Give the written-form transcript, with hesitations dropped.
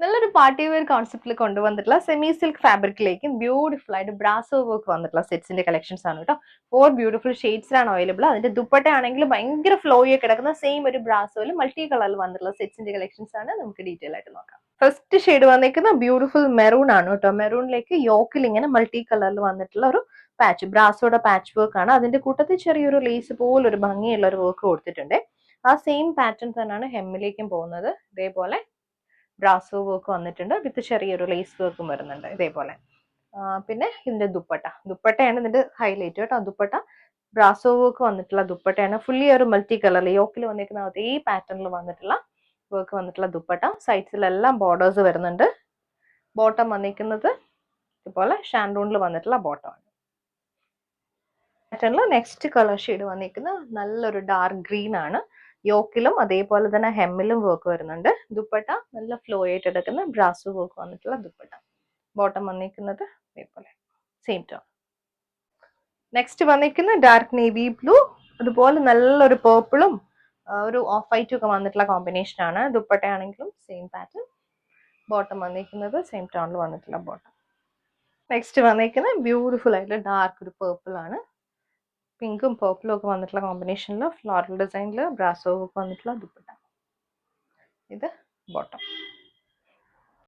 നല്ലൊരു party wear കോൺസെപ്റ്റിൽ കൊണ്ടുവന്നിട്ടുള്ള സെമി സിൽക്ക് ഫാബ്രിക്കിലേക്ക് ബ്യൂട്ടിഫുൾ ആയിട്ട് ബ്രാസോ വർക്ക് വന്നിട്ടുള്ള സെറ്റ്സിന്റെ കളക്ഷൻസ് ആണ് കേട്ടോ. 4 ബ്യൂട്ടിഫുൾ ഷെയ്ഡ്സിലാണ് അവൈലബിൾ. അതിന്റെ ദുപ്പട്ട ആണെങ്കിൽ ഭയങ്കര ഫ്ലോയി കിടക്കുന്ന സെയിം ഒരു ബ്രാസോയിൽ മൾട്ടി കളറിൽ വന്നിട്ടുള്ള സെറ്റ്സിന്റെ കളക്ഷൻസ് ആണ്. നമുക്ക് ഡീറ്റെയിൽ ആയിട്ട് നോക്കാം. ഫസ്റ്റ് ഷെയ്ഡ് വന്നിരിക്കുന്ന ബ്യൂട്ടിഫുൾ മെറൂൺ ആണ് കേട്ടോ. മെറൂണിലേക്ക് യോക്കിൽ ഇങ്ങനെ മൾട്ടി കളറിൽ വന്നിട്ടുള്ള ഒരു പാച്ച്, ബ്രാസോയുടെ പാച്ച് വർക്ക് ആണ്. അതിന്റെ കൂട്ടത്തിൽ ചെറിയൊരു ലേസ് പോലൊരു ഭംഗിയുള്ള ഒരു വർക്ക് കൊടുത്തിട്ടുണ്ട്. ആ സെയിം പാറ്റേൺ തന്നെയാണ് ഹെമ്മിലേക്കും പോകുന്നത്. ഇതേപോലെ ബ്രാസോ വർക്ക് വന്നിട്ടുണ്ട്, വിത്ത് ചെറിയൊരു ലേസ് വർക്കും വരുന്നുണ്ട് ഇതേപോലെ. പിന്നെ ഇതിന്റെ ദുപ്പട്ടയാണ് ഇതിന്റെ ഹൈലൈറ്റ് കേട്ടോ. ദുപ്പട്ട ബ്രാസോ വർക്ക് വന്നിട്ടുള്ള ദുപ്പട്ടയാണ്. ഫുള്ളി ഒരു മൾട്ടി കളർ യോക്കിൽ വന്നിരിക്കുന്ന അതേ പാറ്റേണിൽ വന്നിട്ടുള്ള വർക്ക് വന്നിട്ടുള്ള ദുപ്പട്ട. സൈഡ്സിലെല്ലാം ബോർഡേഴ്സ് വരുന്നുണ്ട്. ബോട്ടം വന്നിരിക്കുന്നത് ഇതുപോലെ ഷാൻഡൂണിൽ വന്നിട്ടുള്ള ബോട്ടമാണ്. പാറ്റേണിൽ നെക്സ്റ്റ് കളർ ഷെയ്ഡ് വന്നിരിക്കുന്നത് നല്ലൊരു ഡാർക്ക് ഗ്രീൻ ആണ്. യോക്കിലും അതേപോലെ തന്നെ ഹെമ്മിലും വർക്ക് വരുന്നുണ്ട്. ദുപ്പട്ട നല്ല ഫ്ലോ ആയിട്ട് എടുക്കുന്ന ബ്രാസോ വർക്ക് വന്നിട്ടുള്ള ദുപ്പട്ട. ബോട്ടം വന്നിരിക്കുന്നത് ഇതേപോലെ സെയിം ടോൺ. നെക്സ്റ്റ് വന്നിരിക്കുന്ന ഡാർക്ക് നേവി ബ്ലൂ, അതുപോലെ നല്ലൊരു പേർപ്പിളും ഒരു ഓഫ് വൈറ്റും ഒക്കെ വന്നിട്ടുള്ള കോമ്പിനേഷൻ ആണ്. ദുപ്പട്ട ആണെങ്കിലും സെയിം പാറ്റേൺ. ബോട്ടം വന്നിരിക്കുന്നത് സെയിം ടോണിൽ വന്നിട്ടുള്ള ബോട്ടം. നെക്സ്റ്റ് വന്നിരിക്കുന്നത് ബ്യൂട്ടിഫുൾ ആയിട്ടുള്ള ഡാർക്ക് ഒരു പേർപ്പിൾ ആണ്. പിങ്കും പേർപ്പിളും ഒക്കെ വന്നിട്ടുള്ള കോമ്പിനേഷനിൽ ഫ്ലോറൽ ഡിസൈനിൽ ബ്രാസോ വർക്ക് വന്നിട്ടുള്ള ദുപ്പട്ട. ഇത് ബോട്ടം.